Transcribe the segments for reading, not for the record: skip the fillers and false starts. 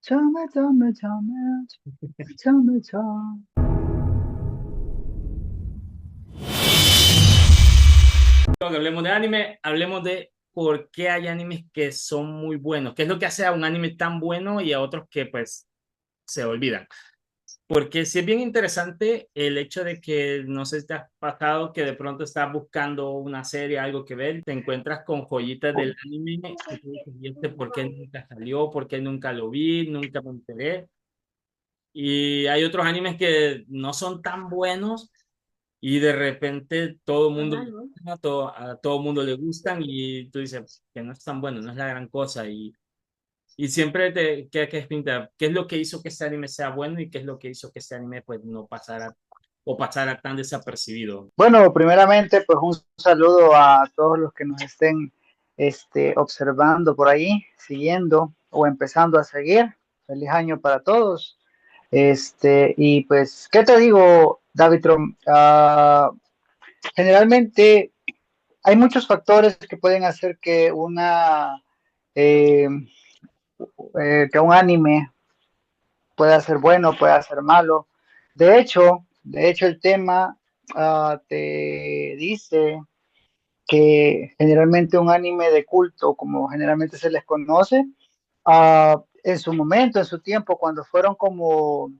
Chame, chame, chame, chame, chame. Que hablemos de anime, hablemos de por qué hay animes que son muy buenos. ¿Qué es lo que hace a un anime tan bueno y a otros que pues se olvidan? Porque sí es bien interesante el hecho de que no sé si te has pasado que de pronto estás buscando una serie, algo que ver, y te encuentras con joyitas del anime y tú dices, ¿y este por qué nunca salió? ¿Por qué nunca lo vi? Nunca me enteré. Y hay otros animes que no son tan buenos y de repente todo el mundo, a todo mundo le gustan y tú dices que no es tan bueno, no es la gran cosa. Y siempre te queda que pintar qué es lo que hizo que este anime sea bueno y qué es lo que hizo que este anime pues no pasara o pasara tan desapercibido. Bueno, primeramente, pues un saludo a todos los que nos estén observando por ahí, siguiendo o empezando a seguir. Feliz año para todos. Y pues, ¿qué te digo, David Trom? Generalmente hay muchos factores que pueden hacer eh, que un anime pueda ser bueno, pueda ser malo. De hecho, el tema te dice que generalmente un anime de culto, como generalmente se les conoce, en su momento, en su tiempo, cuando fueron como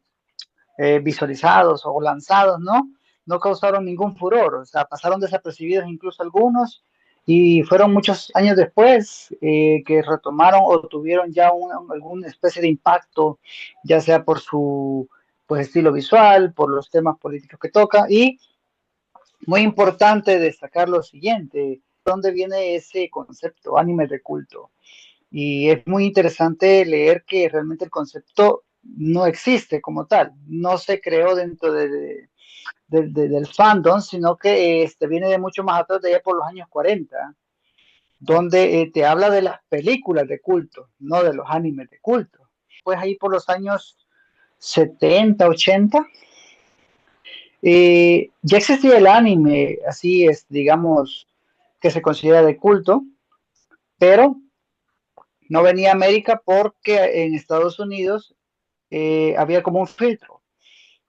visualizados o lanzados, ¿no? No causaron ningún furor, o sea, pasaron desapercibidos incluso algunos, y fueron muchos años después que retomaron o tuvieron ya alguna especie de impacto, ya sea por su pues, estilo visual, por los temas políticos que toca, y muy importante destacar lo siguiente, ¿dónde viene ese concepto, anime de culto? Y es muy interesante leer que realmente el concepto no existe como tal, no se creó dentro del fandom, sino que viene de mucho más atrás, de allá por los años 40, Oh, donde te habla de las películas de culto, no de los animes de culto. Pues ahí por los años 70, 80, ya existía el anime, así es, digamos, que se considera de culto, pero no venía a América porque en Estados Unidos había como un filtro,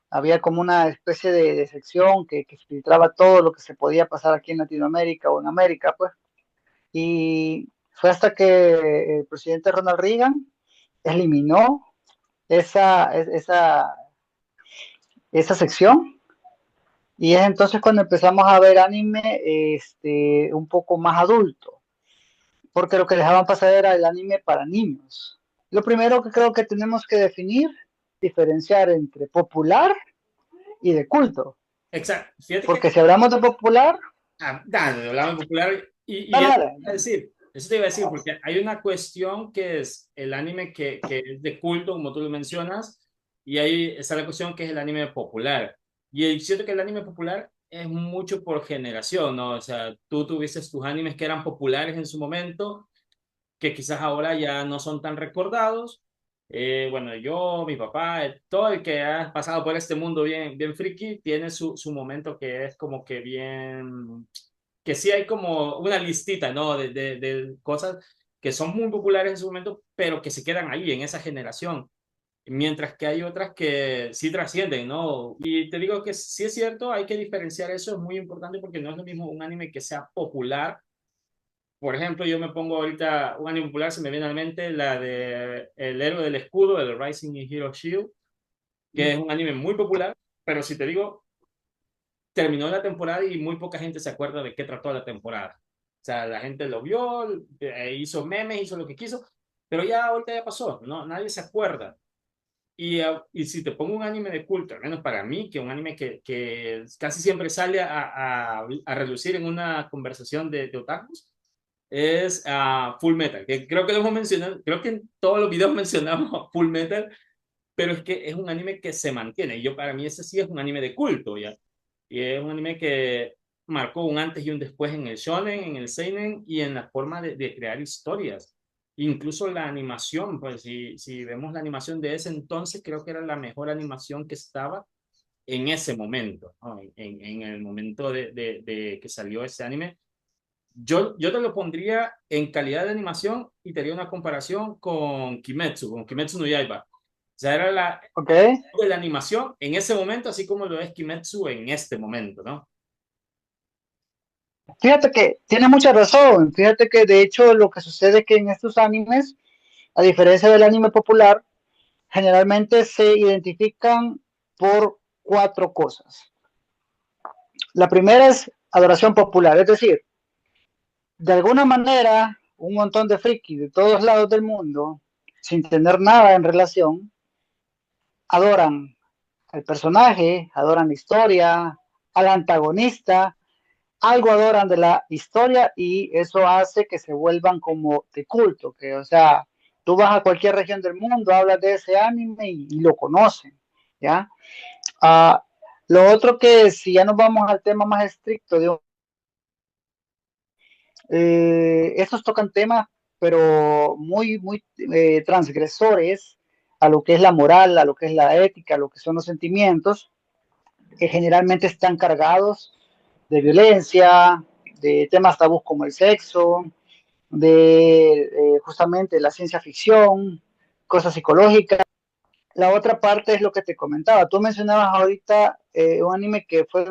había como una especie de sección que filtraba todo lo que se podía pasar aquí en Latinoamérica o en América, pues. Y fue hasta que el presidente Ronald Reagan eliminó esa sección. Y es entonces cuando empezamos a ver anime un poco más adulto, porque lo que dejaban pasar era el anime para niños. Lo primero que creo que tenemos que definir, diferenciar entre popular y de culto. exacto. Fíjate que Porque si hablamos de popular, dale, hablamos popular y dale, eso te dale. iba a decir, eso te iba a decir, porque hay una cuestión que es el anime que es de culto, como tú lo mencionas, y ahí está la cuestión que es el anime popular. Y es cierto que el anime popular es mucho por generación, ¿no? O sea, tú tuviste tus animes que eran populares en su momento, que quizás ahora ya no son tan recordados. Bueno, yo, mi papá, todo el que ha pasado por este mundo bien, bien friki, tiene su momento que es como que bien, que sí hay como una listita, ¿no? De cosas que son muy populares en su momento, pero que se quedan ahí, en esa generación. Mientras que hay otras que sí trascienden, ¿no? Y te digo que sí es cierto, hay que diferenciar eso, es muy importante porque no es lo mismo un anime que sea popular. Por ejemplo, yo me pongo ahorita un anime popular, se me viene a la mente la de El héroe del escudo, el Rising Hero Shield, que es un anime muy popular, pero si te digo, terminó la temporada y muy poca gente se acuerda de qué trató la temporada. O sea, la gente lo vio, hizo memes, hizo lo que quiso, pero ya ahorita ya pasó, ¿no? Nadie se acuerda. Y si te pongo un anime de culto, al menos para mí, que un anime que casi siempre sale a relucir en una conversación de otakus, es Full Metal, que creo que lo hemos mencionado, creo que en todos los videos mencionamos Full Metal, pero es que es un anime que se mantiene. Y yo, para mí, ese sí es un anime de culto, ¿ya? Y es un anime que marcó un antes y un después en el shonen, en el seinen y en la forma de crear historias. Incluso la animación, pues si vemos la animación de ese entonces, creo que era la mejor animación que estaba en ese momento, ¿no? En el momento de que salió ese anime. yo te lo pondría en calidad de animación y te haría una comparación con Kimetsu no Yaiba. O sea, era ¿Ok? de la animación en ese momento, así como lo es Kimetsu en este momento, ¿no? Fíjate que tiene mucha razón. Fíjate que de hecho lo que sucede es que en estos animes, a diferencia del anime popular, generalmente se identifican por cuatro cosas. La primera es adoración popular, es decir, de alguna manera, un montón de frikis de todos lados del mundo, sin tener nada en relación, adoran al personaje, adoran la historia, al antagonista, algo adoran de la historia y eso hace que se vuelvan como de culto, que o sea, tú vas a cualquier región del mundo, hablas de ese anime y lo conocen, ¿ya? Uh, lo otro que si ya nos vamos al tema más estricto de estos tocan temas, pero muy transgresores a lo que es la moral, a lo que es la ética, a lo que son los sentimientos, que generalmente están cargados de violencia, de temas tabús como el sexo, de justamente la ciencia ficción, cosas psicológicas. La otra parte es lo que te comentaba. Tú mencionabas ahorita un anime que fue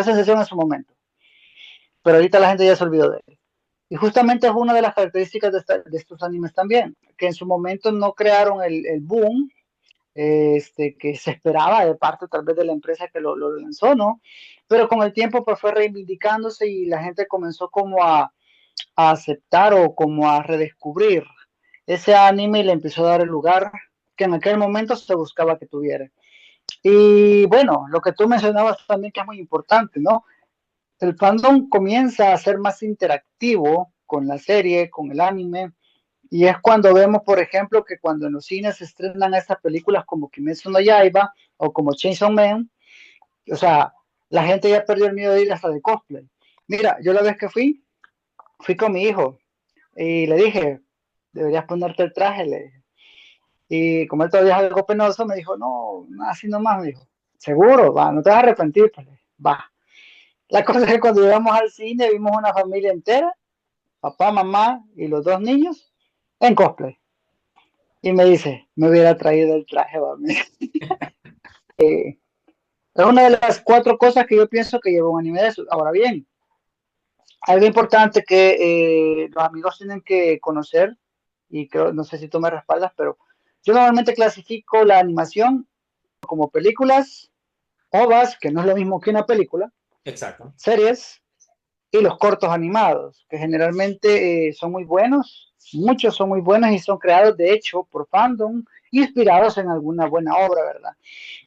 sensación en su momento, pero ahorita la gente ya se olvidó de él. Y justamente es una de las características de estos animes también, que en su momento no crearon el boom que se esperaba de parte tal vez de la empresa que lo lanzó, ¿no? Pero con el tiempo pues fue reivindicándose y la gente comenzó como a aceptar o como a redescubrir ese anime y le empezó a dar el lugar que en aquel momento se buscaba que tuviera. Y bueno, lo que tú mencionabas también que es muy importante, ¿no? El fandom comienza a ser más interactivo con la serie, con el anime, y es cuando vemos, por ejemplo, que cuando en los cines se estrenan estas películas como Kimetsu no Yaiba o como Chainsaw Man, o sea, la gente ya perdió el miedo de ir hasta de cosplay. Mira, yo la vez que fui con mi hijo y le dije, deberías ponerte el traje, le dije. Y como él todavía es algo penoso, me dijo, no, así nomás, me dijo, seguro, va, no te vas a arrepentir, pues, va. La cosa es que cuando llegamos al cine vimos una familia entera, papá, mamá y los dos niños en cosplay. Y me dice, me hubiera traído el traje, va. Es una de las cuatro cosas que yo pienso que lleva un anime de eso. Ahora bien, algo importante que los amigos tienen que conocer, y creo, no sé si tú me respaldas, pero yo normalmente clasifico la animación como películas, OVAs, que no es lo mismo que una película, Exacto. series y los cortos animados, que generalmente son muy buenos, muchos son muy buenos y son creados de hecho por fandom, inspirados en alguna buena obra, ¿verdad?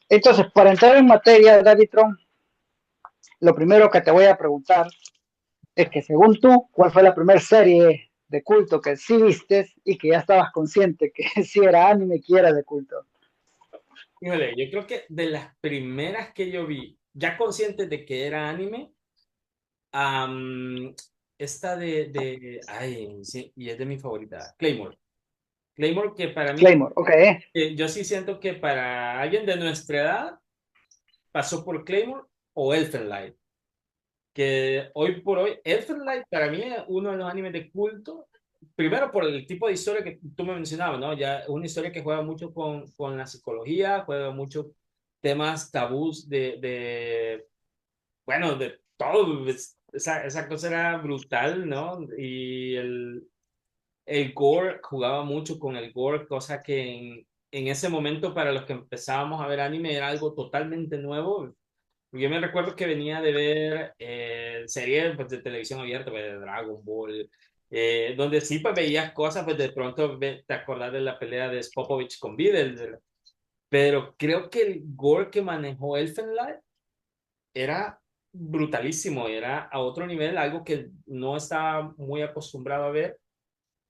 Entonces, para entrar en materia, David Tron, lo primero que te voy a preguntar es que según tú, ¿cuál fue la primera serie de culto que sí viste y que ya estabas consciente que sí era anime, que era de culto? Híjole, yo creo que de las primeras que yo vi, ya consciente de que era anime, am, esta ay, sí, y es de mi favorita, Claymore. Claymore que para mí, Claymore, ok. yo sí siento que para alguien de nuestra edad pasó por Claymore o Elfen Light, que hoy por hoy, Elfen Light para mí es uno de los animes de culto, primero por el tipo de historia que tú me mencionabas, ¿no? Ya una historia que juega mucho con la psicología, juega mucho temas tabús bueno, de todo, esa cosa era brutal, ¿no? Y el gore, jugaba mucho con el gore, cosa que en ese momento para los que empezábamos a ver anime era algo totalmente nuevo. Yo me recuerdo que venía de ver series pues, de televisión abierta, pues, de Dragon Ball, donde sí pues veías cosas, pues de pronto te acordás de la pelea de Popovich con Videl, pero creo que el gore que manejó Elfenlight era brutalísimo, era a otro nivel, algo que no estaba muy acostumbrado a ver,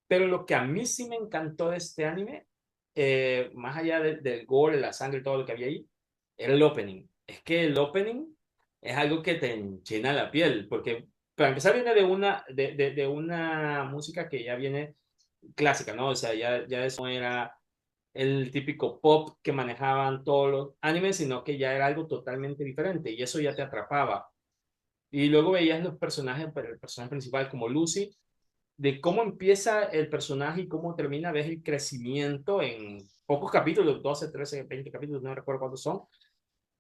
pero lo que a mí sí me encantó de este anime, más allá del gore, la sangre y todo lo que había ahí, era el opening. Es que el opening es algo que te enchina la piel, porque para empezar viene de una música que ya viene clásica, ¿no? O sea, ya eso no era el típico pop que manejaban todos los animes, sino que ya era algo totalmente diferente y eso ya te atrapaba. y luego veías los personajes, pero el personaje principal como Lucy, de cómo empieza el personaje y cómo termina, ves el crecimiento en pocos capítulos, 12 13 20 capítulos, no recuerdo cuántos son,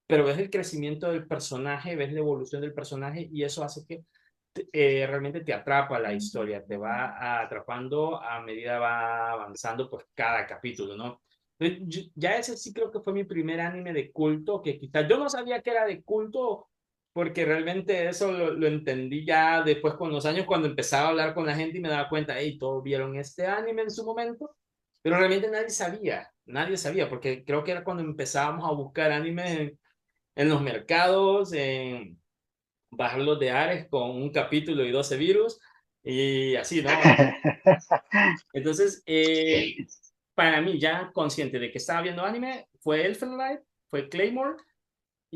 pero ves el crecimiento del personaje, ves la evolución del personaje y eso hace que realmente te atrapa la historia, te va atrapando a medida va avanzando pues cada capítulo, ¿no? Ya ese sí creo que fue mi primer anime de culto, que quizás yo no sabía que era de culto, porque realmente eso lo entendí ya después con los años, cuando empezaba a hablar con la gente y me daba cuenta, hey, todos vieron este anime en su momento, pero realmente nadie sabía, porque creo que era cuando empezábamos a buscar animes en los mercados, en bajarlos de Ares con un capítulo y 12 virus, y así, ¿no? Entonces, para mí, ya consciente de que estaba viendo anime, fue Elfen Light, fue Claymore,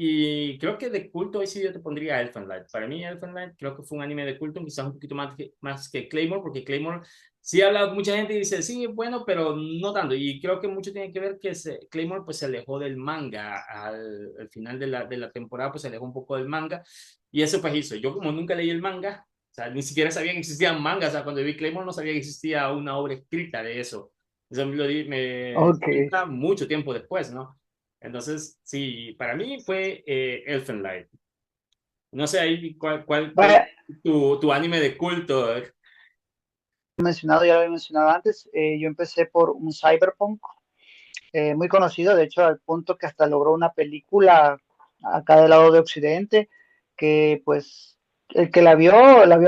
y creo que de culto, hoy sí yo te pondría Elfen Light. Para mí, Elfen Light creo que fue un anime de culto, quizás un poquito más que Claymore, porque Claymore sí ha hablado con mucha gente y dice, sí, bueno, pero no tanto. Y creo que mucho tiene que ver que Claymore pues se alejó del manga al final de la temporada, pues se alejó un poco del manga. Y eso pues hizo. Yo como nunca leí el manga, o sea, ni siquiera sabía que existían mangas, o sea, cuando vi Claymore no sabía que existía una obra escrita de eso. Eso me Ok. cuenta mucho tiempo después, ¿no? Entonces, sí, para mí fue Elfen Light. No sé ahí cuál Vaya, es tu anime de culto. mencionado, ya lo había mencionado antes, yo empecé por un cyberpunk muy conocido, de hecho, al punto que hasta logró una película acá del lado de Occidente, que pues el que la vio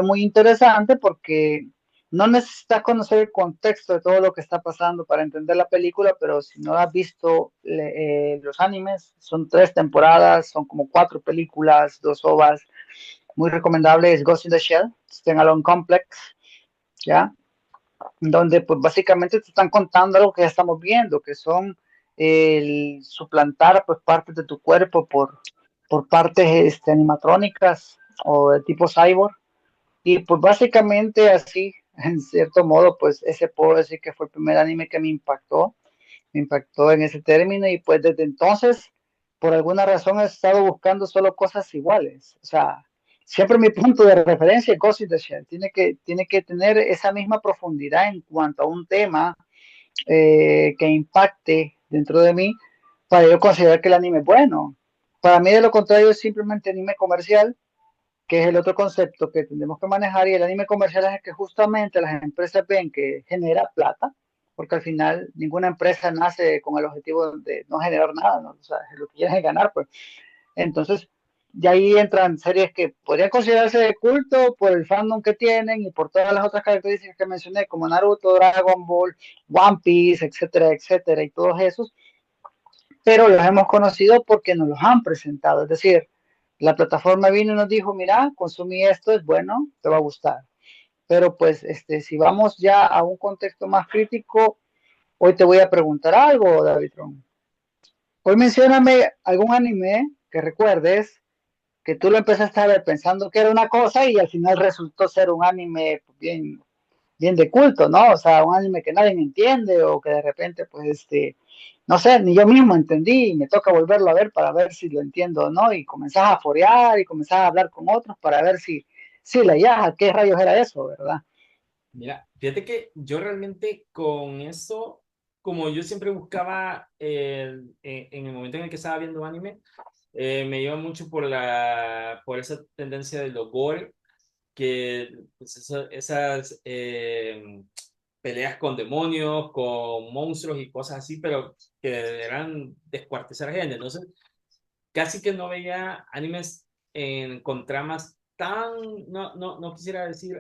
muy interesante porque no necesitas conocer el contexto de todo lo que está pasando para entender la película, pero si no has visto los animes, son 3 temporadas, son como 4 películas, 2 ovas, muy recomendable, es Ghost in the Shell, Standalone Complex, ¿ya? Donde pues básicamente te están contando algo que ya estamos viendo, que son el suplantar pues partes de tu cuerpo por partes animatrónicas o de tipo cyborg. Y pues básicamente así, en cierto modo, pues ese puedo decir que fue el primer anime que me impactó en ese término y pues desde entonces, por alguna razón, he estado buscando solo cosas iguales. O sea, siempre mi punto de referencia es Ghost in the Shell. Tiene que tener esa misma profundidad en cuanto a un tema que impacte dentro de mí para yo considerar que el anime es bueno. Para mí, de lo contrario, es simplemente anime comercial, que es el otro concepto que tenemos que manejar, y el anime comercial es el que justamente las empresas ven que genera plata, porque al final ninguna empresa nace con el objetivo de no generar nada, ¿no? O sea, lo que quieren es ganar, pues. Entonces, de ahí entran series que podrían considerarse de culto por el fandom que tienen y por todas las otras características que mencioné, como Naruto, Dragon Ball, One Piece, etcétera, etcétera, y todos esos, pero los hemos conocido porque nos los han presentado. Es decir, la plataforma vino y nos dijo, mira, consumí esto, es bueno, te va a gustar. Pero pues, si vamos ya a un contexto más crítico, hoy te voy a preguntar algo, David Tron. Hoy mencióname algún anime que recuerdes que tú lo empezaste a ver pensando que era una cosa y al final resultó ser un anime bien, bien de culto, ¿no? O sea, un anime que nadie entiende o que de repente, pues, no sé, ni yo mismo entendí y me toca volverlo a ver para ver si lo entiendo o no, y comenzás a forear y comenzás a hablar con otros para ver si la ya, qué rayos era eso, ¿verdad? Mira, fíjate que yo realmente con eso, como yo siempre buscaba en el momento en el que estaba viendo anime, me iba mucho por esa tendencia de lo gore, que pues, esas peleas con demonios, con monstruos y cosas así, pero que eran descuartizar gente. Entonces, casi que no veía animes con tramas tan, no quisiera decir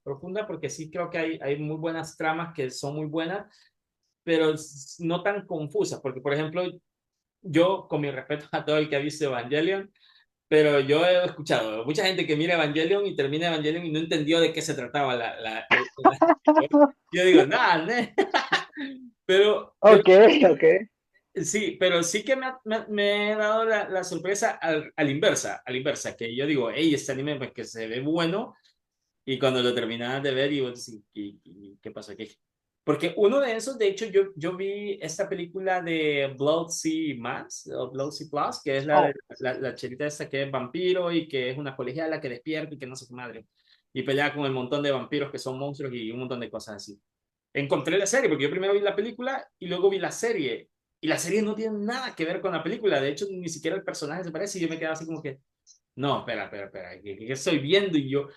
profunda, porque sí creo que hay muy buenas tramas que son muy buenas, pero no tan confusas, porque por ejemplo, yo, con mi respeto a todo el que ha visto Evangelion, pero yo he escuchado mucha gente que mira Evangelion y termina Evangelion y no entendió de qué se trataba yo digo, nada, pero Ok, ok. sí, pero sí que me he dado la sorpresa a la inversa, que yo digo, hey, este anime pues, que se ve bueno, y cuando lo terminas de ver, y vos decís, ¿qué pasó aquí? Porque uno de esos, de hecho, yo vi esta película de Blood Sea Mass, o Blood Sea Plus, que es Oh, la chelita esta que es vampiro y que es una colegiala que despierta y que no sé qué madre. Y pelea con el montón de vampiros que son monstruos y un montón de cosas así. Encontré la serie, porque yo primero vi la película y luego vi la serie. Y la serie no tiene nada que ver con la película. De hecho, ni siquiera el personaje se parece. Y yo me quedaba así como que, no, espera, ¿qué estoy viendo? Y yo,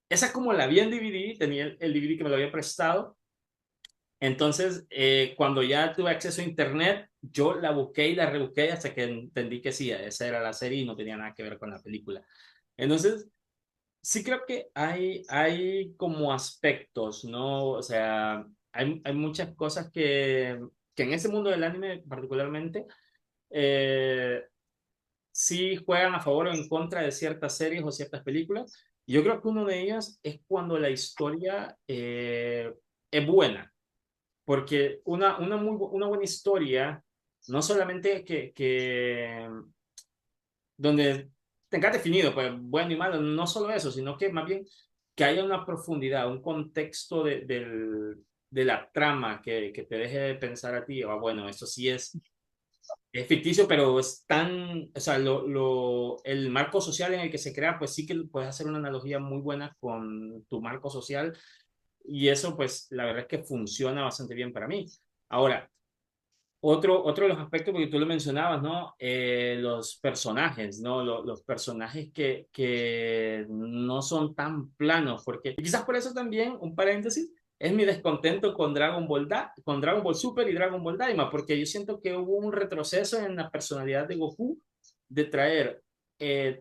esa como la vi en DVD, tenía el DVD que me lo había prestado. Entonces, cuando ya tuve acceso a internet, yo la busqué y la rebusqué hasta que entendí que sí, esa era la serie y no tenía nada que ver con la película. Entonces, sí creo que hay como aspectos, ¿no? O sea, hay muchas cosas que en ese mundo del anime particularmente, eh, sí juegan a favor o en contra de ciertas series o ciertas películas. Y yo creo que uno de ellas es cuando la historia es buena, porque una buena historia, no solamente que donde tenga definido, pues bueno y malo, no solo eso, sino que más bien que haya una profundidad, un contexto de la trama que te deje pensar a ti, bueno, esto sí es ficticio, pero es tan, o sea, el marco social en el que se crea, pues sí que puedes hacer una analogía muy buena con tu marco social y eso, pues la verdad es que funciona bastante bien para mí. Ahora, otro de los aspectos, porque tú lo mencionabas, ¿no? Los personajes, ¿no? Los personajes que no son tan planos, porque y quizás por eso también, un paréntesis, es mi descontento con con Dragon Ball Super y Dragon Ball Daima, porque yo siento que hubo un retroceso en la personalidad de Goku de traer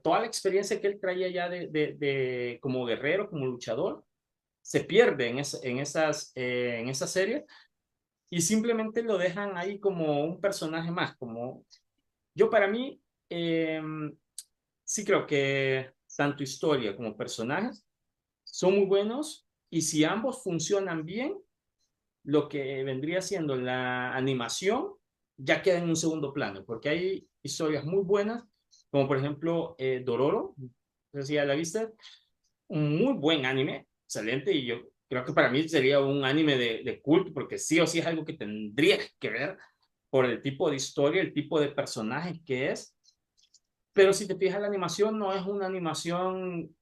toda la experiencia que él traía ya como guerrero, como luchador, se pierde en esas series y simplemente lo dejan ahí como un personaje más, como yo para mí eh, sí creo que tanto historia como personajes son muy buenos y si ambos funcionan bien, lo que vendría siendo la animación ya queda en un segundo plano, porque hay historias muy buenas, como por ejemplo Dororo, no sé si ya la viste, un muy buen anime, excelente, y yo creo que para mí sería un anime de culto, porque sí o sí es algo que tendría que ver por el tipo de historia, el tipo de personaje que es, pero si te fijas la animación no es una animación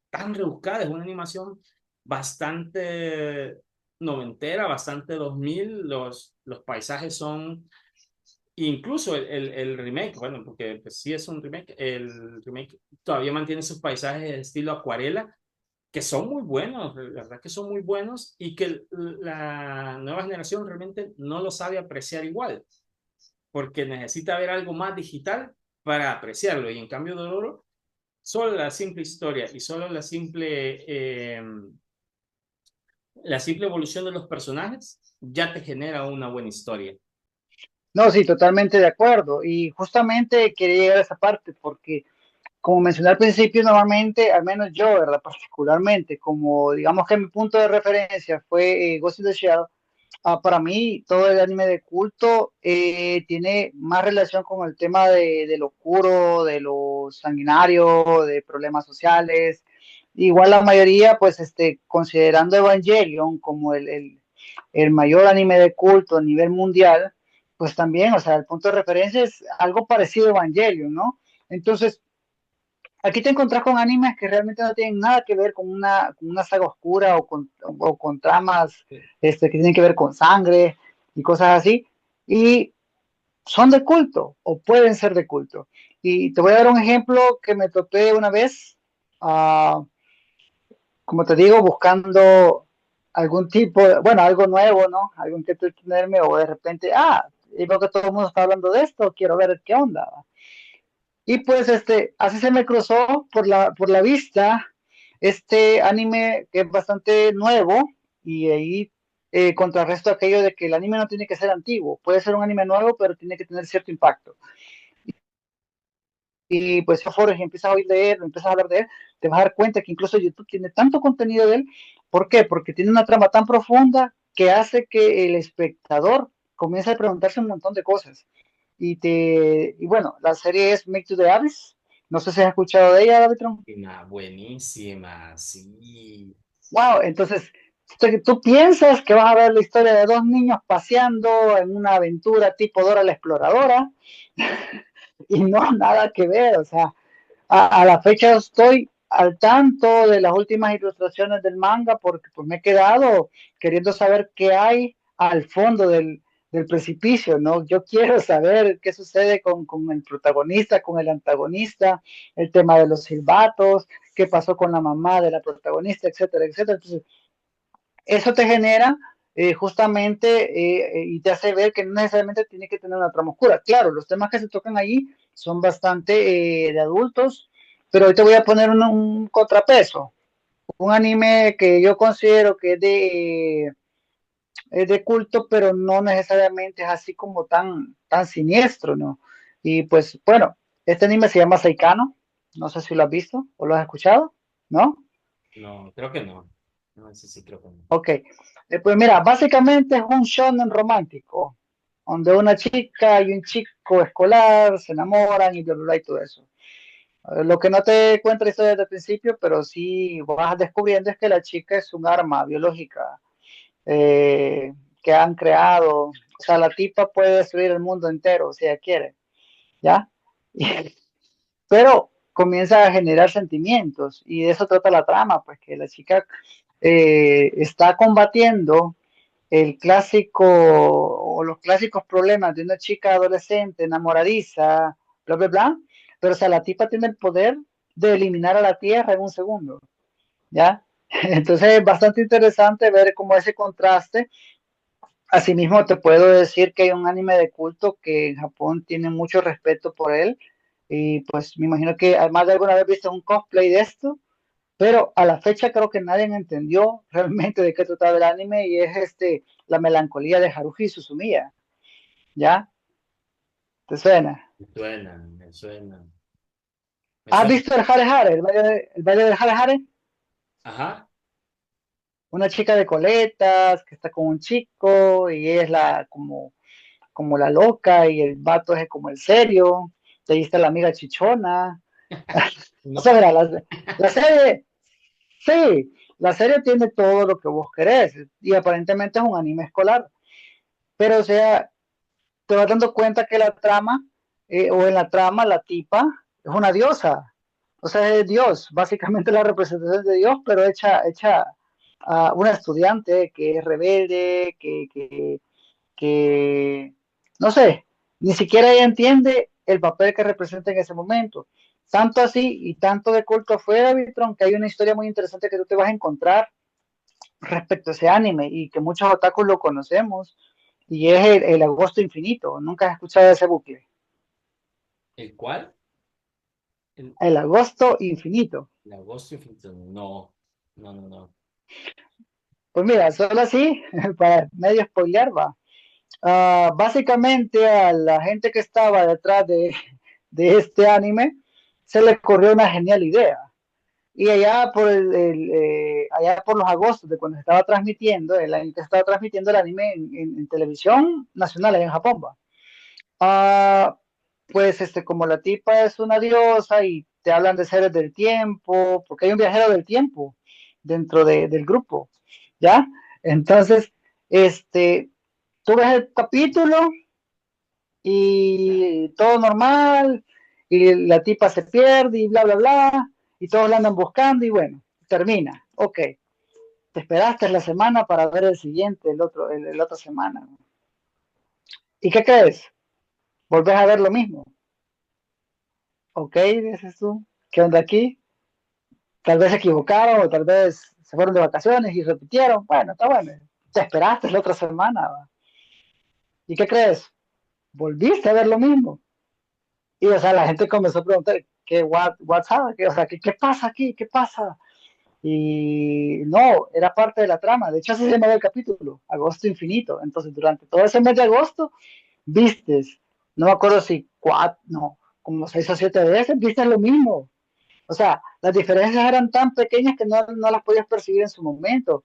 tan rebuscada, es una animación bastante noventera, bastante 2000, los paisajes son, incluso el remake, bueno, porque pues, sí es un remake, el remake todavía mantiene sus paisajes de estilo acuarela, que son muy buenos, la verdad que son muy buenos y que la nueva generación realmente no lo sabe apreciar igual, porque necesita ver algo más digital para apreciarlo. Y en cambio de oro, solo la simple historia y solo la simple evolución de los personajes ya te genera una buena historia. no, sí, totalmente de acuerdo. Y justamente quería llegar a esa parte porque, como mencioné al principio, normalmente, al menos yo, ¿verdad? Particularmente, como digamos que mi punto de referencia fue Ghost in the Shell. Para mí, todo el anime de culto tiene más relación con el tema de lo oscuro, de lo sanguinario, de problemas sociales. Igual la mayoría, pues, considerando Evangelion como el mayor anime de culto a nivel mundial, pues también, o sea, el punto de referencia es algo parecido a Evangelion, ¿no? Entonces, aquí te encontrás con animes que realmente no tienen nada que ver con una saga oscura o con tramas que tienen que ver con sangre y cosas así. Y son de culto o pueden ser de culto. Y te voy a dar un ejemplo que me topé una vez, uh, como te digo, buscando algún tipo, bueno, algo nuevo, ¿no? Algún que tenerme o de repente, y veo que todo el mundo está hablando de esto, quiero ver qué onda. Y pues así se me cruzó por la vista este anime que es bastante nuevo y ahí contrarresto aquello de que el anime no tiene que ser antiguo, puede ser un anime nuevo, pero tiene que tener cierto impacto. Y pues si empiezas a oír de él, empiezas a hablar de él, te vas a dar cuenta que incluso YouTube tiene tanto contenido de él. ¿Por qué? Porque tiene una trama tan profunda que hace que el espectador comience a preguntarse un montón de cosas. Y bueno, la serie es Make to the Abyss. No sé si has escuchado de ella, David Tron. Buenísima, sí. Wow, entonces Tú piensas que vas a ver la historia de dos niños paseando en una aventura tipo Dora la Exploradora y no, nada que ver, o sea, a la fecha estoy al tanto de las últimas ilustraciones del manga porque pues me he quedado queriendo saber qué hay al fondo del precipicio, ¿no? Yo quiero saber qué sucede con el protagonista, con el antagonista, el tema de los silbatos, qué pasó con la mamá de la protagonista, etcétera, etcétera. Entonces, eso te genera justamente y te hace ver que no necesariamente tiene que tener una trama oscura. Claro, los temas que se tocan allí son bastante de adultos, pero hoy te voy a poner un contrapeso. Un anime que yo considero que es de culto, pero no necesariamente es así como tan siniestro, ¿no? Y pues bueno, este anime se llama Saikano, no sé si lo has visto o lo has escuchado, ¿no? No, creo que no. No, ese sí creo que no. Ok, pues mira, básicamente es un shonen romántico, donde una chica y un chico escolar se enamoran y bla, bla, bla y todo eso. Lo que no te cuenta la historia desde el principio, pero sí vas descubriendo es que la chica es un arma biológica eh, que han creado. O sea, la tipa puede destruir el mundo entero si ella quiere, ¿ya? Pero comienza a generar sentimientos y de eso trata la trama, pues que la chica está combatiendo el clásico o los clásicos problemas de una chica adolescente enamoradiza, bla, bla, bla, pero o sea, la tipa tiene el poder de eliminar a la Tierra en un segundo, ¿ya? Entonces es bastante interesante ver cómo ese contraste. Asimismo, te puedo decir que hay un anime de culto que en Japón tiene mucho respeto por él y pues me imagino que además de alguna vez viste un cosplay de esto, pero a la fecha creo que nadie entendió realmente de qué trataba el anime y es la melancolía de Haruhi Suzumiya, ¿ya? ¿Te suena? Me suena, me suena. Me ¿Has suena. visto el Hare Hare, el baile del Hare Hare? Ajá. Una chica de coletas que está con un chico y es como la loca y el vato es como el serio, te ahí está la amiga chichona. O No. sea, mira, la serie, sí, la serie tiene todo lo que vos querés y aparentemente es un anime escolar, pero o sea, te vas dando cuenta que la trama, o en la trama, la tipa es una diosa. O sea, es Dios, básicamente la representación de Dios, pero hecha a una estudiante que es rebelde, que, no sé, ni siquiera ella entiende el papel que representa en ese momento. Tanto así y tanto de culto afuera, Vitron, que hay una historia muy interesante que tú te vas a encontrar respecto a ese anime y que muchos otakus lo conocemos y es el agosto infinito. Nunca has escuchado ese bucle. ¿El cuál? El, El agosto infinito. el agosto infinito. No, no, no, no. Pues mira, solo así, para medio spoiler, va. Básicamente a la gente que estaba detrás de este anime se le ocurrió una genial idea. Y allá allá por los agostos de cuando se estaba transmitiendo, el año que se estaba transmitiendo el anime en televisión nacional allá en Japón, va. Ah, pues como la tipa es una diosa y te hablan de seres del tiempo, porque hay un viajero del tiempo dentro del grupo, ¿ya? Entonces, tú ves el capítulo y todo normal, y la tipa se pierde y bla, bla, bla, y todos la andan buscando y bueno, termina. Ok, te esperaste la semana para ver el siguiente, el otra semana. ¿Y qué crees? Volvés a ver lo mismo. Ok, dices tú, ¿qué onda aquí? Tal vez se equivocaron o tal vez se fueron de vacaciones y repitieron. Bueno, está bueno. Te esperaste la otra semana. ¿Va? ¿Y qué crees? Volviste a ver lo mismo. Y o sea, la gente comenzó a preguntar, what's up? O sea, ¿qué pasa aquí? ¿Qué pasa? Y no, era parte de la trama. De hecho, así se llama el capítulo, Agosto Infinito. Entonces, durante todo ese mes de agosto, vistes, no me acuerdo si no, como 6 o 7 veces, vistes lo mismo. O sea, las diferencias eran tan pequeñas que no las podías percibir en su momento.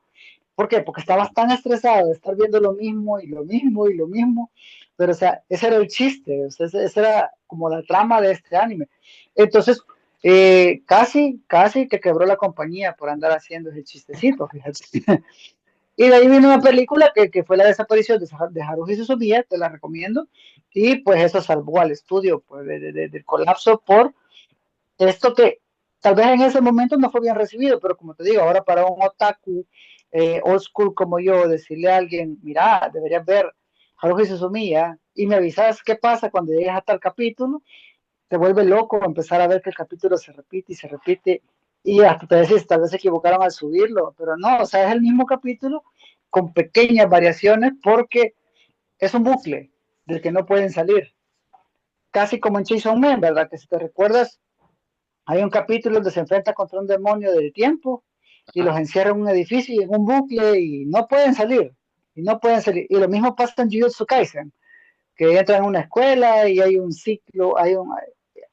¿Por qué? Porque estabas tan estresado de estar viendo lo mismo y lo mismo y lo mismo. Pero, o sea, ese era el chiste, o sea, ese era como la trama de este anime. Entonces, casi que quebró la compañía por andar haciendo ese chistecito, fíjate. Y de ahí vino una película que fue la desaparición de Haruhi Suzumiya, te la recomiendo, y pues eso salvó al estudio pues, del colapso por esto que tal vez en ese momento no fue bien recibido, pero como te digo, ahora para un otaku old school como yo, decirle a alguien, mira, deberías ver Haruhi Suzumiya, y me avisas qué pasa cuando llegas hasta el capítulo, te vuelve loco empezar a ver que el capítulo se repite, y hasta te decís, tal vez se equivocaron al subirlo, pero no, o sea, es el mismo capítulo con pequeñas variaciones porque es un bucle del que no pueden salir. Casi como en Chainsaw Man, ¿verdad? Que si te recuerdas, hay un capítulo donde se enfrenta contra un demonio del tiempo y los encierra en un edificio y en un bucle y no pueden salir. Y no pueden salir. Y lo mismo pasa en Jujutsu Kaisen, que entran en una escuela y hay un ciclo,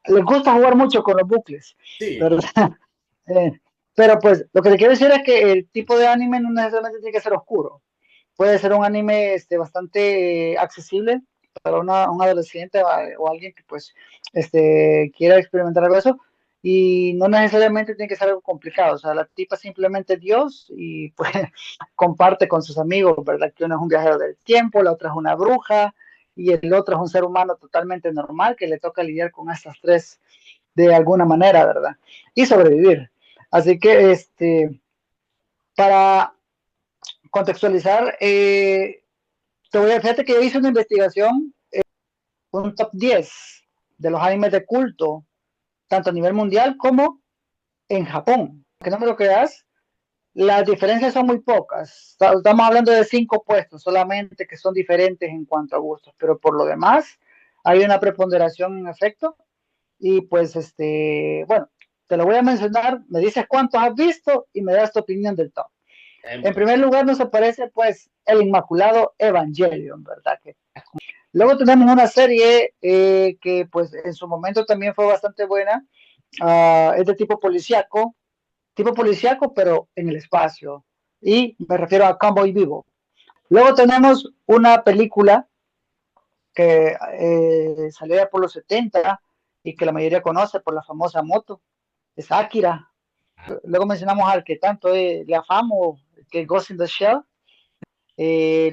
les gusta jugar mucho con los bucles, Sí, ¿verdad? Eh, pero pues lo que te quiero decir es que el tipo de anime no necesariamente tiene que ser oscuro. Puede ser un anime bastante accesible para un adolescente o alguien que pues quiera experimentar algo de eso, y no necesariamente tiene que ser algo complicado. O sea, la tipa simplemente es Dios y pues comparte con sus amigos, ¿verdad? Que uno es un viajero del tiempo, la otra es una bruja y el otro es un ser humano totalmente normal que le toca lidiar con estas tres de alguna manera, ¿verdad? Y sobrevivir. Así que para contextualizar, fíjate que yo hice una investigación, un top 10 de los animes de culto, tanto a nivel mundial como en Japón. Que no me lo creas, las diferencias son muy pocas. Estamos hablando de 5 puestos solamente que son diferentes en cuanto a gustos, pero por lo demás hay una preponderación en efecto. Y pues, bueno, te lo voy a mencionar, me dices cuántos has visto y me das tu opinión del top. En bueno. primer lugar nos aparece pues el inmaculado Evangelion, ¿verdad? Luego tenemos una serie que pues en su momento también fue bastante buena, es de tipo policíaco pero en el espacio, y me refiero a Cowboy Vivo. Luego tenemos una película que salió por los 70 y que la mayoría conoce por la famosa moto, es Akira. Luego mencionamos al que tanto le afamo, que Ghost in the Shell.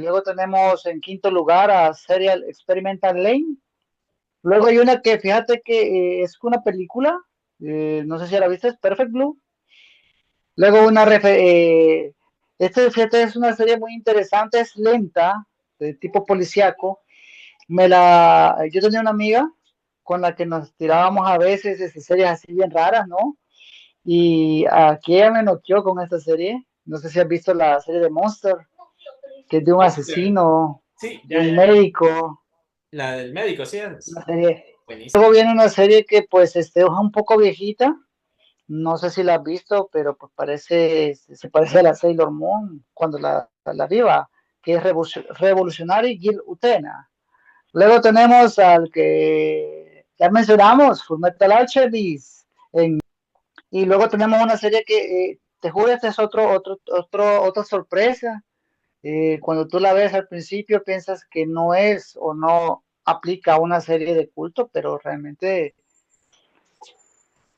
Luego tenemos en quinto lugar a Serial Experimental Lane. Luego hay una que fíjate que es una película, no sé si la viste, es Perfect Blue. Luego fíjate, es una serie muy interesante, es lenta, de tipo policíaco. Yo tenía una amiga con la que nos tirábamos a veces series así bien raras, ¿no? Y aquí ella me noqueó con esta serie. No sé si has visto la serie de Monster, que es de un Monster. asesino, Sí, de ya, un ya. médico. La del médico, sí, Una es serie. buenísimo. Luego viene una serie que pues es un poco viejita. No sé si la has visto, pero pues se parece a la Sailor Moon cuando la viva, que es Revolutionary Gil Utena. Luego tenemos al que ya mencionamos, Fullmetal Alchemist. Y luego tenemos una serie que, te juro, esta es otra sorpresa. Cuando tú la ves al principio piensas que no es o no aplica a una serie de culto, pero realmente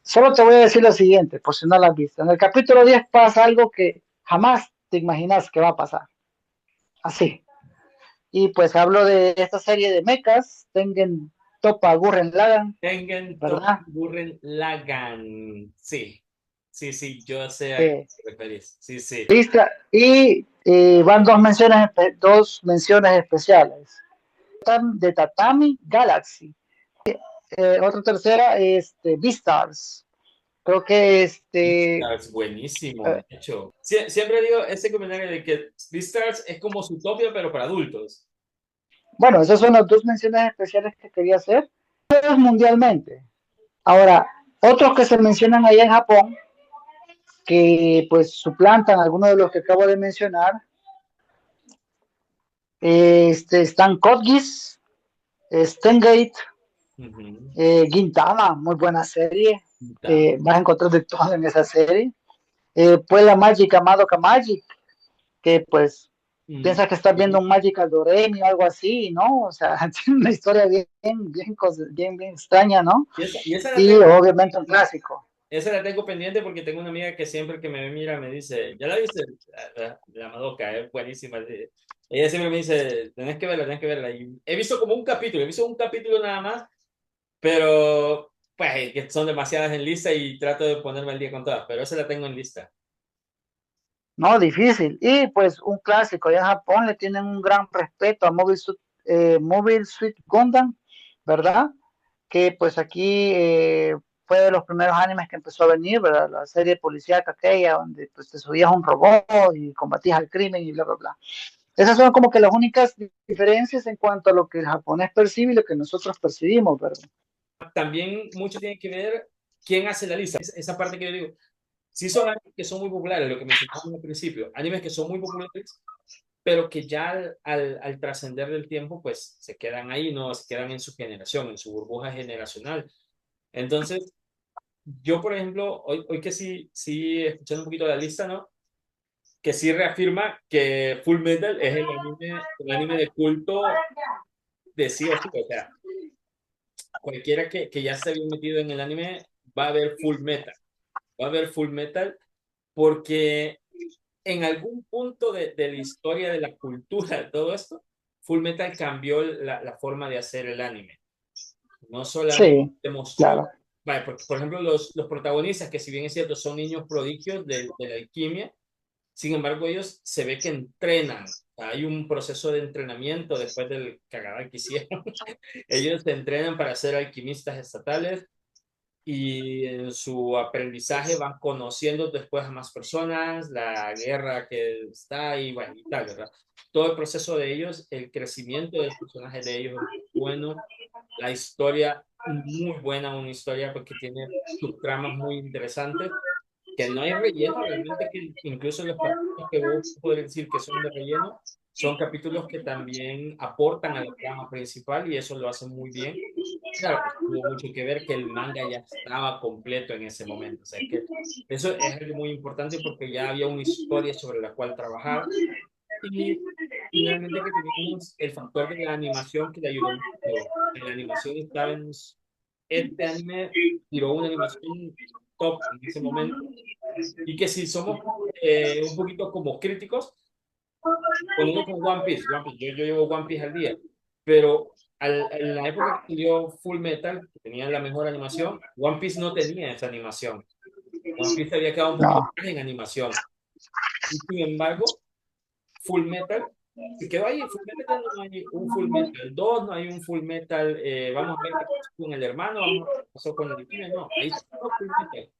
solo te voy a decir lo siguiente, por si no la has visto. En el capítulo 10 pasa algo que jamás te imaginas que va a pasar. Así. Y pues hablo de esta serie de mechas, Tengen Toppa Gurren Lagann, Tengen Toppa ¿verdad? Gurren Lagann. Sí, sí, sí, yo sé a qué Eh, te referís. Sí, sí. lista. Y van dos menciones especiales. De Tatami Galaxy. Otra tercera, Beastars. Creo que Beastars, buenísimo, de hecho. Siempre digo ese comentario de que Beastars es como Zootopia, pero para adultos. bueno, esas son las dos menciones especiales que quería hacer, pero mundialmente. Ahora, otros que se mencionan allá en Japón, que pues suplantan algunos de los que acabo de mencionar, están Code Geass, Stengate, Ujú. Gintama, muy buena serie, Da. vas a encontrar de todo en esa serie. Pues la Magic Madoka Magic, que pues Mm. piensas que estás viendo un Magical Doremi o algo así, ¿no? O sea, tiene una historia bien extraña, ¿no? Y esa la Y tengo. obviamente un clásico. esa la tengo pendiente porque tengo una amiga que siempre que me mira me dice, ¿ya la viste? La Madoka, es buenísima. Ella siempre me dice, tenés que verla, tenés que verla. Y he visto como un capítulo, he visto un capítulo nada más, pero pues que son demasiadas en lista y trato de ponerme al día con todas, pero esa la tengo en lista. No, difícil. Y pues un clásico, allá en Japón le tienen un gran respeto a Mobile Suit Gundam, ¿verdad? Que pues aquí fue de los primeros animes que empezó a venir, ¿verdad? La serie policíaca aquella, donde pues te subías a un robot y combatías al crimen y bla, bla, bla. Esas son como que las únicas diferencias en cuanto a lo que el japonés percibe y lo que nosotros percibimos, ¿verdad? También mucho tiene que ver quién hace la lista. Esa parte que yo digo, sí son animes que son muy populares, lo que mencionamos al principio, animes que son muy populares, pero que ya al trascender del tiempo, pues se quedan ahí, no se quedan en su generación, en su burbuja generacional. Entonces, yo, por ejemplo, hoy que sí, escuchando un poquito la lista, ¿no? Que sí reafirma que Full Metal es el anime de culto de sí o sí. O sea, cualquiera que ya se había metido en el anime va a ver Full Metal. Va a ver Full Metal porque en algún punto de la historia, de la cultura, de todo esto, Full Metal cambió la forma de hacer el anime. No solamente Sí, mostró, claro. vale, porque, por ejemplo, los protagonistas, que si bien es cierto, son niños prodigios de la alquimia, sin embargo, ellos se ve que entrenan. Hay un proceso de entrenamiento después del cagadal que hicieron. Ellos se entrenan para ser alquimistas estatales y en su aprendizaje van conociendo después a más personas, la guerra que está ahí, bueno, y tal, ¿verdad? Todo el proceso de ellos, el crecimiento del personaje de ellos es bueno, la historia muy buena, una historia porque tiene subtramas muy interesantes, que no hay relleno realmente, que incluso los capítulos que vos podés decir que son de relleno, son capítulos que también aportan a la trama principal y eso lo hacen muy bien. Claro, pues, tuvo mucho que ver que el manga ya estaba completo en ese momento. O sea, que eso es algo muy importante porque ya había una historia sobre la cual trabajar. Y finalmente que teníamos el factor de la animación que le ayudó mucho. La animación estaba en... Este anime tiró una animación top en ese momento. Y que si somos un poquito como críticos, poniendo con One Piece, yo llevo One Piece al día, pero en la época que salió Full Metal, que tenía la mejor animación, One Piece no tenía esa animación. One Piece había quedado un poquito No, más en animación. Y sin embargo, Full Metal se quedó ahí. Full Metal ya no hay un Full Metal 2, no hay un Full Metal, vamos a ver qué pasó con el hermano, vamos a ver qué pasó con el niño. No, ahí se quedó Full Metal.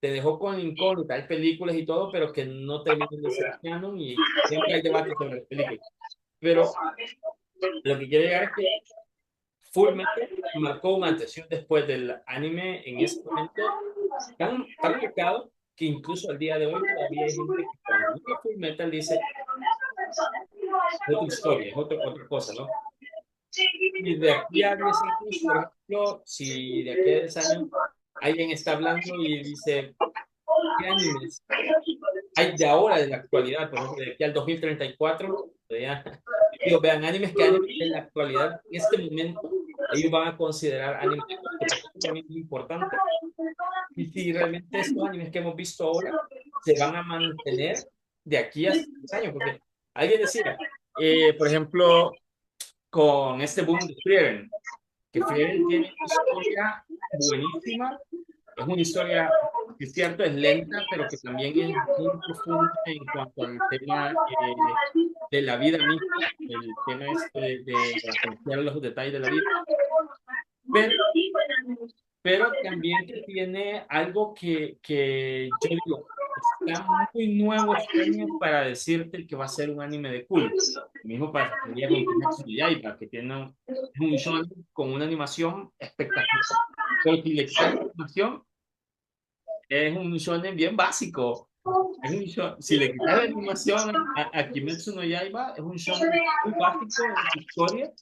Te dejó con incógnita, hay películas y todo, pero que no terminan de ser canon y siempre hay debate sobre las películas. Pero lo que quiero llegar es que Full Metal marcó una atención después del anime en ese momento tan marcado que incluso al día de hoy todavía hay gente que cuando mira Full Metal dice es otra historia, es otra cosa, ¿no? Y de aquí a 10 años, por ejemplo, si de aquí a 10 años alguien está hablando y dice, ¿qué animes hay de ahora, de la actualidad? Por ejemplo, de aquí al 2034, ya, digo, vean, animes que animes en la actualidad, en este momento, ellos van a considerar animes de culto, porque eso también es importante. Y si realmente estos animes que hemos visto ahora se van a mantener de aquí a 10 años, porque alguien decía, por ejemplo, con este boom de Frieren, que Frieren tiene una historia buenísima, es una historia que es cierto, es lenta, pero que también es muy profunda en cuanto al tema de la vida misma, el tema este de apreciar los detalles de la vida, pero, pero también que tiene algo que yo digo, está muy nuevo este año para decirte que va a ser un anime de culto. Lo mismo pasaría con Kimetsu no Yaiba, que tiene un shonen con una animación espectacular. Pero si le quitas la animación, es un shonen bien básico. Si le quitas la animación a Kimetsu no Yaiba, es un shonen muy básico en su historia,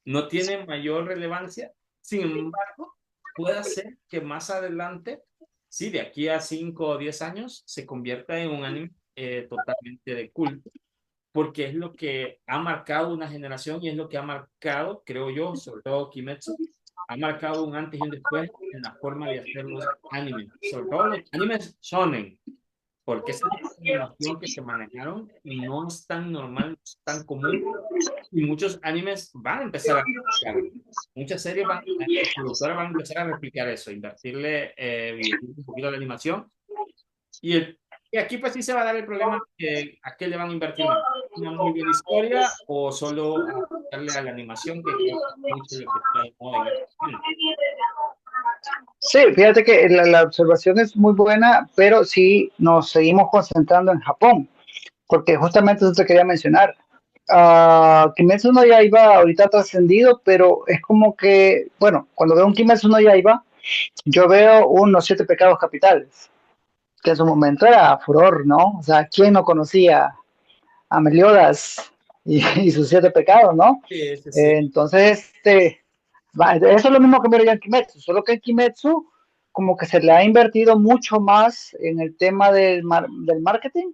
no tiene mayor relevancia. Sin embargo, puede ser que más adelante, sí, de aquí a 5 o 10 años, se convierta en un anime totalmente de culto, porque es lo que ha marcado una generación y es lo que ha marcado, creo yo, sobre todo Kimetsu, ha marcado un antes y un después en la forma de hacer los animes, sobre todo los animes shonen, porque ese tipo de animación que se manejaron no es tan normal, no es tan común, y muchos animes van a empezar a replicarlo. Muchas series van, las productoras van a empezar a replicar eso, invertirle un poquito a la animación. Y, y aquí pues sí se va a dar el problema que a qué le van a invertir más. ¿Una muy buena historia o solo a darle a la animación, que creo que es mucho lo que está de moda en este momento? Sí, fíjate que la observación es muy buena, pero sí nos seguimos concentrando en Japón, porque justamente eso te quería mencionar. Kimetsu no Yaiba ahorita ha trascendido, pero es como que, bueno, cuando veo un Kimetsu no Yaiba, yo veo unos siete pecados capitales, que en su momento era furor, ¿no? O sea, ¿quién no conocía a Meliodas y sus siete pecados, ¿no? Sí, sí, sí. Entonces, eso es lo mismo que miro yo en Kimetsu, solo que en Kimetsu como que se le ha invertido mucho más en el tema del marketing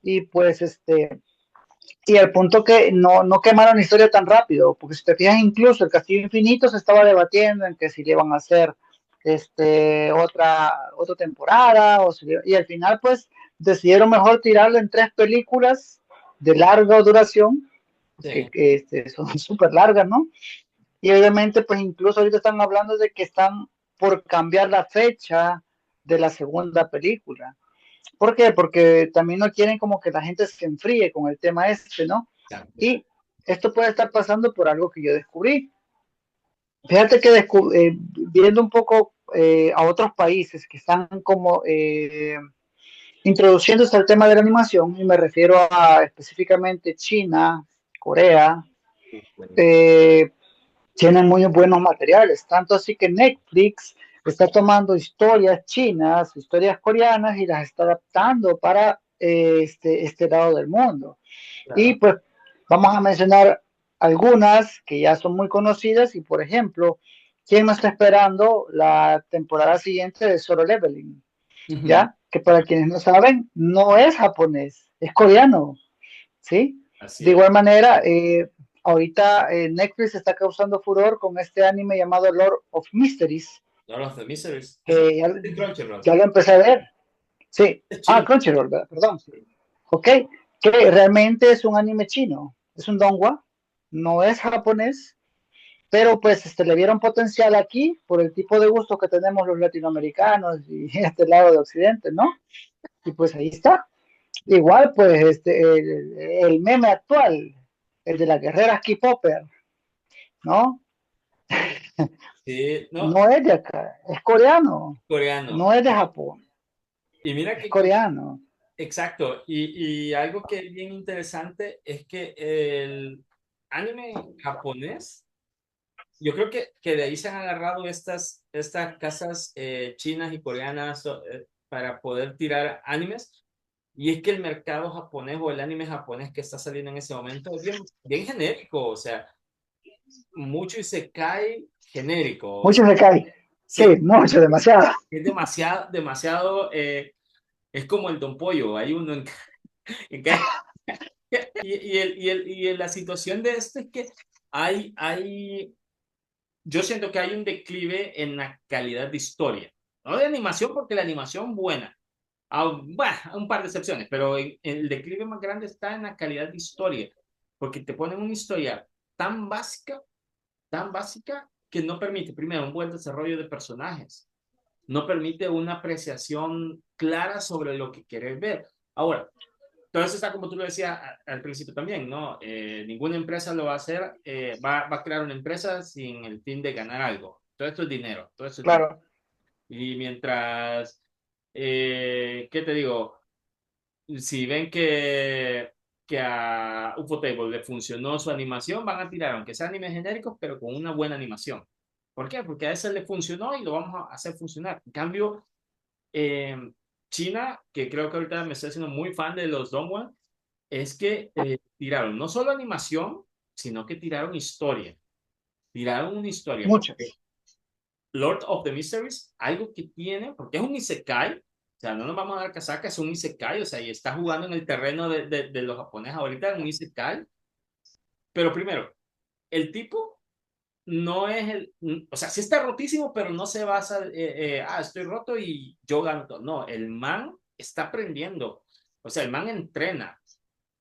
y pues y al punto que no quemaron la historia tan rápido, porque si te fijas incluso el Castillo Infinito se estaba debatiendo en que si le iban a hacer otra temporada y al final pues decidieron mejor tirarlo en tres películas de larga duración, Sí. que son súper largas, ¿no? Y obviamente, pues incluso ahorita están hablando de que están por cambiar la fecha de la segunda película. ¿Por qué? Porque también no quieren como que la gente se enfríe con el tema ¿no? Exacto. Y esto puede estar pasando por algo que yo descubrí. Fíjate que viendo un poco a otros países que están como introduciéndose al tema de la animación, y me refiero a específicamente China, Corea, Buenísimo. eh, tienen muy buenos materiales, tanto así que Netflix está tomando historias chinas, historias coreanas y las está adaptando para este lado del mundo. Y Claro. pues vamos a mencionar algunas que ya son muy conocidas y por ejemplo, ¿quién no está esperando la temporada siguiente de Solo Leveling? Ujú. ¿Ya? Que para quienes no saben, no es japonés, es coreano. ¿Sí? Así De es. igual manera, ahorita Netflix está causando furor con este anime llamado Lord of Mysteries, Lord of the Mysteries. Ese que es Crunchyroll. ya lo empecé a ver. Sí. Es Ah, chino. Crunchyroll, perdón. Ok, que realmente es un anime chino, es un donghua, no es japonés, pero pues le vieron potencial aquí por el tipo de gusto que tenemos los latinoamericanos y este lado de Occidente, ¿no? Y pues ahí está. Igual, pues el meme actual, el de las guerreras K-Popper, ¿no? Sí, no, No es de acá, es coreano, coreano. no es de Japón, Y mira es que, coreano. exacto, y algo que es bien interesante es que el anime japonés, yo creo que de ahí se han agarrado estas casas chinas y coreanas para poder tirar animes. Y es que el mercado japonés o el anime japonés que está saliendo en ese momento es bien, bien genérico, o sea, mucho y se cae genérico, o sea, Mucho se cae, sí, sí, mucho, demasiado. es demasiado, demasiado, es como el Don Pollo, hay uno en cada- la situación de esto es que yo siento que hay un declive en la calidad de historia, no de animación, porque la animación buena, bueno, un par de excepciones, pero el declive más grande está en la calidad de historia, porque te ponen una historia tan tan básica, que no permite, primero, un buen desarrollo de personajes, no permite una apreciación clara sobre lo que querés ver. Ahora, todo eso está como tú lo decías al principio también, ¿no? Ninguna empresa lo va a hacer, va a crear una empresa sin el fin de ganar algo. Todo esto es dinero, todo esto es dinero. Claro, Y mientras, ¿qué te digo? Si ven que a Ufotable le funcionó su animación, van a tirar, aunque sea animes genéricos, pero con una buena animación. ¿Por qué? Porque a ese le funcionó y lo vamos a hacer funcionar. En cambio, eh, China, que creo que ahorita me estoy haciendo muy fan de los Dongwon, es que tiraron no solo animación, sino que tiraron historia. Tiraron una historia, porque muchos. Lord of the Mysteries, algo que tiene, porque es un isekai, o sea, no nos vamos a dar casaca, es un isekai, o sea, y está jugando en el terreno de los japoneses ahorita, en un isekai. Pero primero, el tipo no es o sea, sí está rotísimo, pero no se basa, estoy roto y yo gano todo. No, el man está aprendiendo. O sea, el man entrena.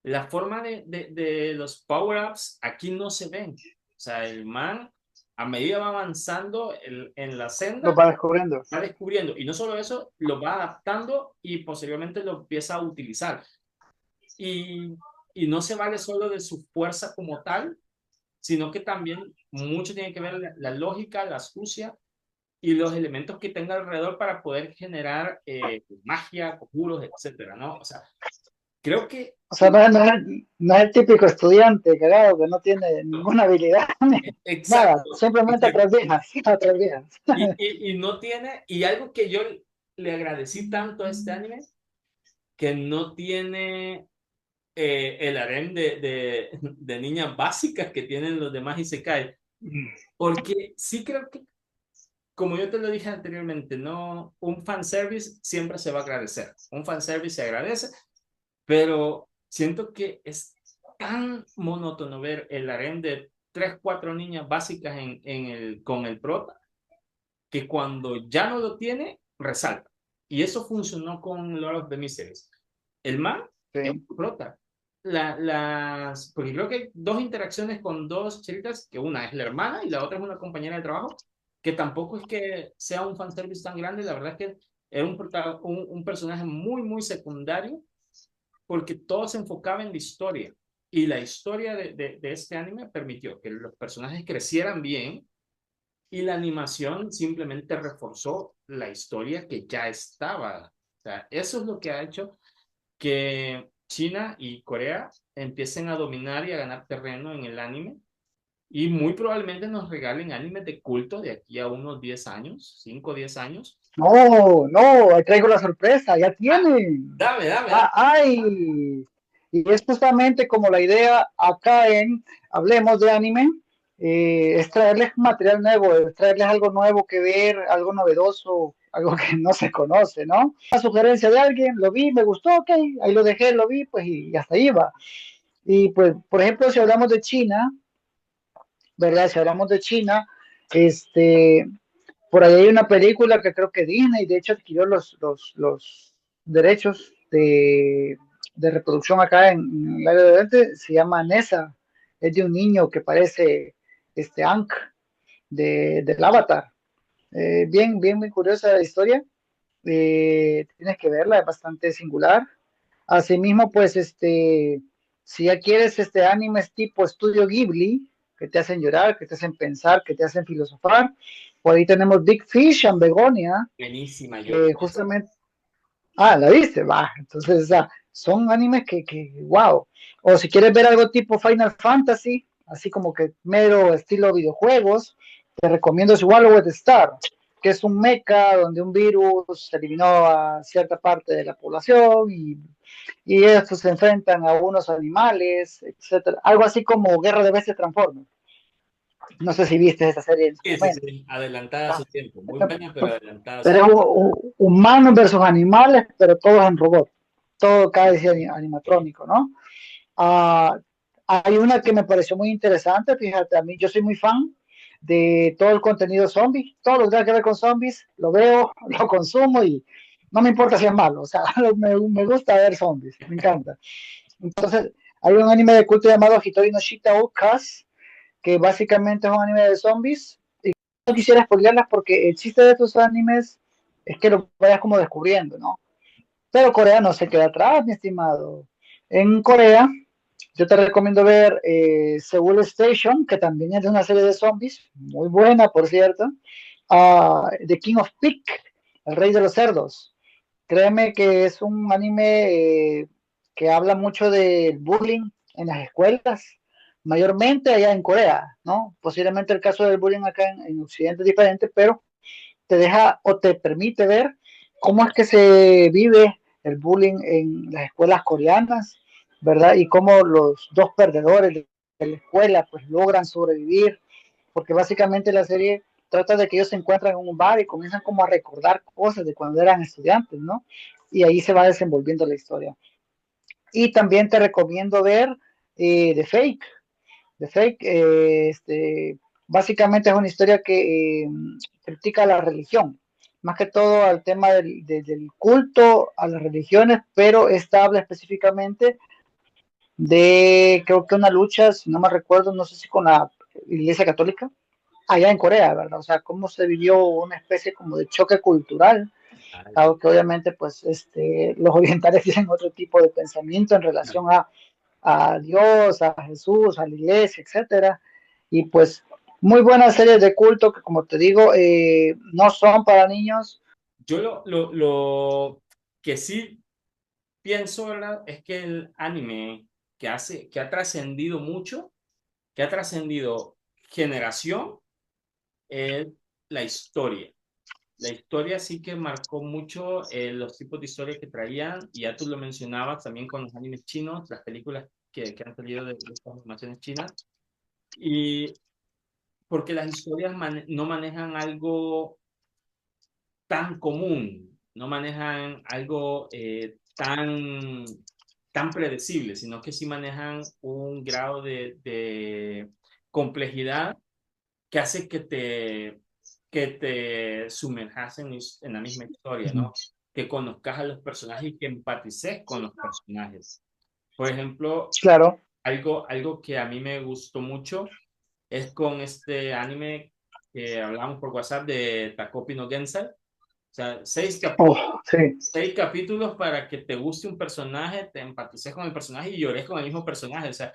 La forma de los power-ups aquí no se ven. O sea, el man, a medida va avanzando en la Lo senda, va descubriendo. va descubriendo. Y no solo eso, lo va adaptando y posteriormente lo empieza a utilizar. Y, y no se vale solo de su fuerza como tal, sino que también mucho tiene que ver la lógica, la astucia y los elementos que tenga alrededor para poder generar magia, conjuros, etcétera, ¿no? O sea, creo que O sea, no es el típico estudiante cagado que no tiene ninguna habilidad, nada, exacto, simplemente exacto. atrás viejas, atrás viejas. Y no tiene, y algo que yo le agradecí tanto a este anime, que no tiene el harem de niñas básicas que tienen los demás Isekai. Porque sí creo que, como yo te lo dije anteriormente, no, un fanservice siempre se va a agradecer. Un fanservice se agradece, pero siento que es tan monótono ver el harem de tres, cuatro niñas básicas con el prota, que cuando ya no lo tiene, resalta. Y eso funcionó con Lord of the Mysteries. El man es Sí. un prota. Porque creo que hay dos interacciones con dos chicas, que una es la hermana y la otra es una compañera de trabajo, que tampoco es que sea un fanservice tan grande, la verdad es que era un personaje muy, muy secundario, porque todo se enfocaba en la historia. Y la historia de este anime permitió que los personajes crecieran bien y la animación simplemente reforzó la historia que ya estaba. O sea, eso es lo que ha hecho que China y Corea empiecen a dominar y a ganar terreno en el anime. Y muy probablemente nos regalen animes de culto de aquí a unos 10 años, 5 o 10 años. No, no, ahí traigo la sorpresa, ya Ah, tienen. dame, dame, dame. Ah, ay, y es justamente como la idea acá en Hablemos de Anime, es traerles material nuevo, es traerles algo nuevo que ver, algo novedoso, algo que no se conoce, ¿no? Una sugerencia de alguien, lo vi, me gustó, ok, ahí lo dejé, lo vi, pues y hasta ahí va. Y pues, por ejemplo, si hablamos de China, ¿verdad? Si hablamos de China, este, por ahí hay una película que creo que Disney, de hecho, adquirió los derechos de reproducción acá en el área de Oriente, se llama Nessa, es de un niño que parece Ankh del Avatar. Bien, bien, muy curiosa la historia. Tienes que verla, es bastante singular. Asimismo, pues, si ya quieres animes tipo Estudio Ghibli, que te hacen llorar, que te hacen pensar, que te hacen filosofar, por ahí tenemos Big Fish and Begonia, Buenísima, yo vi que esa. justamente, ¿la viste? Va, entonces, son animes wow. O si quieres ver algo tipo Final Fantasy, así como que mero estilo videojuegos, te recomiendo Swallowed Star, que es un mecha donde un virus eliminó a cierta parte de la población y estos se enfrentan a unos animales, etcétera. Algo así como Guerra de Bestias Transformers. No sé si viste esa serie en su Sí, sí, momento. sí, adelantada a su tiempo. Muy buena, pero adelantada a su Pero tiempo. humanos versus animales, pero todos en robot. Todo casi animatrónico, ¿no? Ah, hay una que me pareció muy interesante, fíjate, a mí yo soy muy fan de todo el contenido zombie, todo lo que tenga que ver con zombies, lo veo, lo consumo y no me importa si es malo, o sea, me gusta ver zombies, me encanta. Entonces, hay un anime de culto llamado Hitori no Shita Outcast, que básicamente es un anime de zombies. Y no quisiera spoilearlas porque el chiste de estos animes es que lo vayas como descubriendo, ¿no? Pero Corea no se queda atrás, mi estimado. En Corea, yo te recomiendo ver Seoul Station, que también es de una serie de zombies, muy buena, por cierto. The King of Pig, el rey de los cerdos. Créeme que es un anime que habla mucho del bullying en las escuelas, mayormente allá en Corea, ¿no? Posiblemente el caso del bullying acá en Occidente es diferente, pero te deja o te permite ver cómo es que se vive el bullying en las escuelas coreanas, ¿verdad? Y cómo los dos perdedores de la escuela pues logran sobrevivir, porque básicamente la serie trata de que ellos se encuentran en un bar y comienzan como a recordar cosas de cuando eran estudiantes, ¿no? Y ahí se va desenvolviendo la historia. Y también te recomiendo ver The Fake, The Fake, básicamente es una historia que critica la religión, más que todo al tema del culto a las religiones, pero esta habla específicamente de, creo que una lucha, si no me recuerdo, no sé si con la Iglesia Católica, allá en Corea, ¿verdad? O sea, cómo se vivió una especie como de choque cultural, Ay, aunque obviamente pues los orientales tienen otro tipo de pensamiento en relación a Dios, a Jesús, a la iglesia, etcétera. Y pues muy buenas series de culto que como te digo, no son para niños. yo lo que sí pienso, ¿verdad? Es que el anime que ha trascendido mucho, que ha trascendido generación, es la historia. La historia sí que marcó mucho los tipos de historia que traían, y ya tú lo mencionabas también con los animes chinos, las películas que han salido de estas animaciones chinas, y porque las historias no manejan algo tan común, no manejan algo tan predecible, sino que sí manejan un grado de complejidad que hace que te sumerjas en la misma historia, ¿no? Que conozcas a los personajes y que empatices con los personajes. Por ejemplo, Claro. algo que a mí me gustó mucho es con este anime que hablamos por WhatsApp de Takopi no Gensai. O sea, Oh, sí. 6 capítulos para que te guste un personaje, te empatices con el personaje y llores con el mismo personaje. O sea,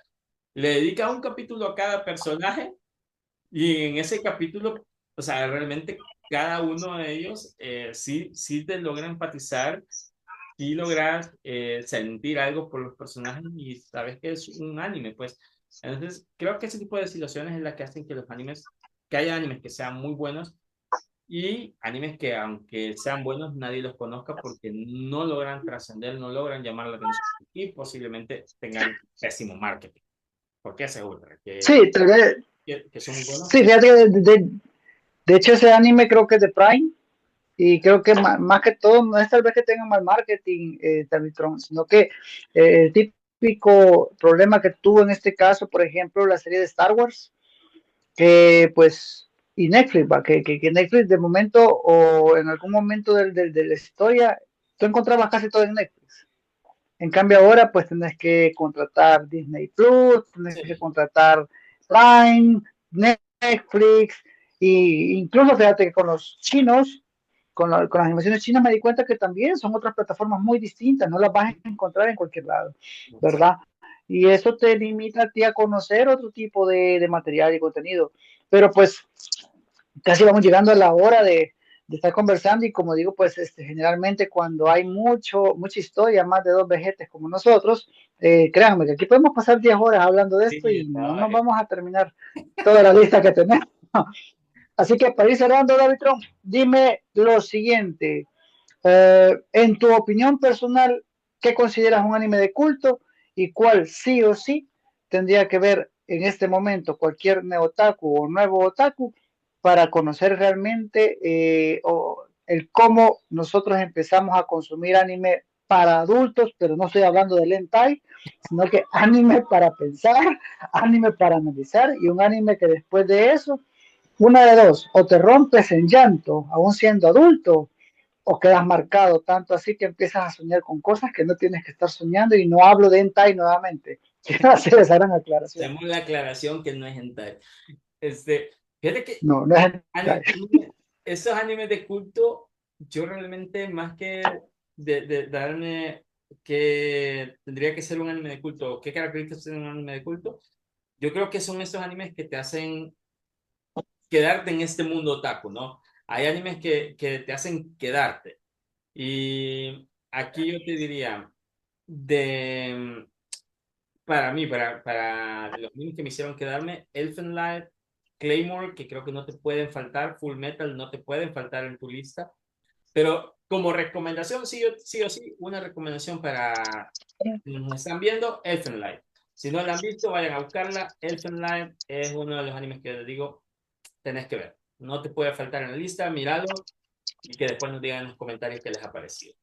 le dedicas un capítulo a cada personaje y en ese capítulo, o sea, realmente cada uno de ellos sí te logra empatizar, sí logras sentir algo por los personajes y sabes que es un anime, pues. Entonces, creo que ese tipo de situaciones es la que hacen que los animes, que haya animes que sean muy buenos y animes que aunque sean buenos, nadie los conozca porque no logran trascender, no logran llamar la atención y posiblemente tengan pésimo marketing. Porque aseguro Sí, tal vez. que son muy buenos, Sí, pero fíjate que de hecho ese anime creo que es de Prime. Y creo que más, que todo no es tal vez que tengan mal marketing, Termitron, sino que el típico problema que tuvo en este caso, por ejemplo, la serie de Star Wars, que pues, y Netflix, va, que Netflix de momento o en algún momento de la historia, tú encontrabas casi todo en Netflix. En cambio ahora pues tenés que contratar Disney Plus, tenés que sí. contratar Prime, Netflix, y incluso fíjate que con los chinos, con las animaciones chinas me di cuenta que también son otras plataformas muy distintas, no las vas a encontrar en cualquier lado, ¿verdad? Y eso te limita a ti a conocer otro tipo de material y contenido. Pero pues casi vamos llegando a la hora de estar conversando y como digo, pues generalmente cuando hay mucha historia, más de dos vejetes como nosotros, créanme que aquí podemos pasar 10 horas hablando de esto Sí, y no no, nos vamos a terminar toda la lista que tenemos. Así que para ir cerrando, David Tron, dime lo siguiente. En tu opinión personal, ¿qué consideras un anime de culto y cuál sí o sí tendría que ver en este momento cualquier neotaku o nuevo otaku para conocer realmente el cómo nosotros empezamos a consumir anime para adultos, pero no estoy hablando de hentai, sino que anime para pensar, anime para analizar y un anime que después de eso, una de dos, o te rompes en llanto aún siendo adulto o quedas marcado tanto así que empiezas a soñar con cosas que no tienes que estar soñando y no hablo de hentai nuevamente. Quiero hacer esa gran aclaración. hacemos la aclaración que no es hentai. Fíjate que No, no es hentai. esos animes de culto, yo realmente más que de darme que tendría que ser un anime de culto, qué características tiene un anime de culto, yo creo que son esos animes que te hacen quedarte en este mundo otaku, ¿no? Hay animes que te hacen quedarte. Y aquí yo te diría, de, para los animes que me hicieron quedarme, Elfen Lied, Claymore, que creo que no te pueden faltar, Full Metal no te pueden faltar en tu lista, pero como recomendación, sí o sí, una recomendación para quienes nos están viendo, Elfen Lied. Si no la han visto, vayan a buscarla. Elfen Lied es uno de los animes que les digo, tenés que ver. No te puede faltar en la lista, míralo y que después nos digan en los comentarios qué les ha parecido.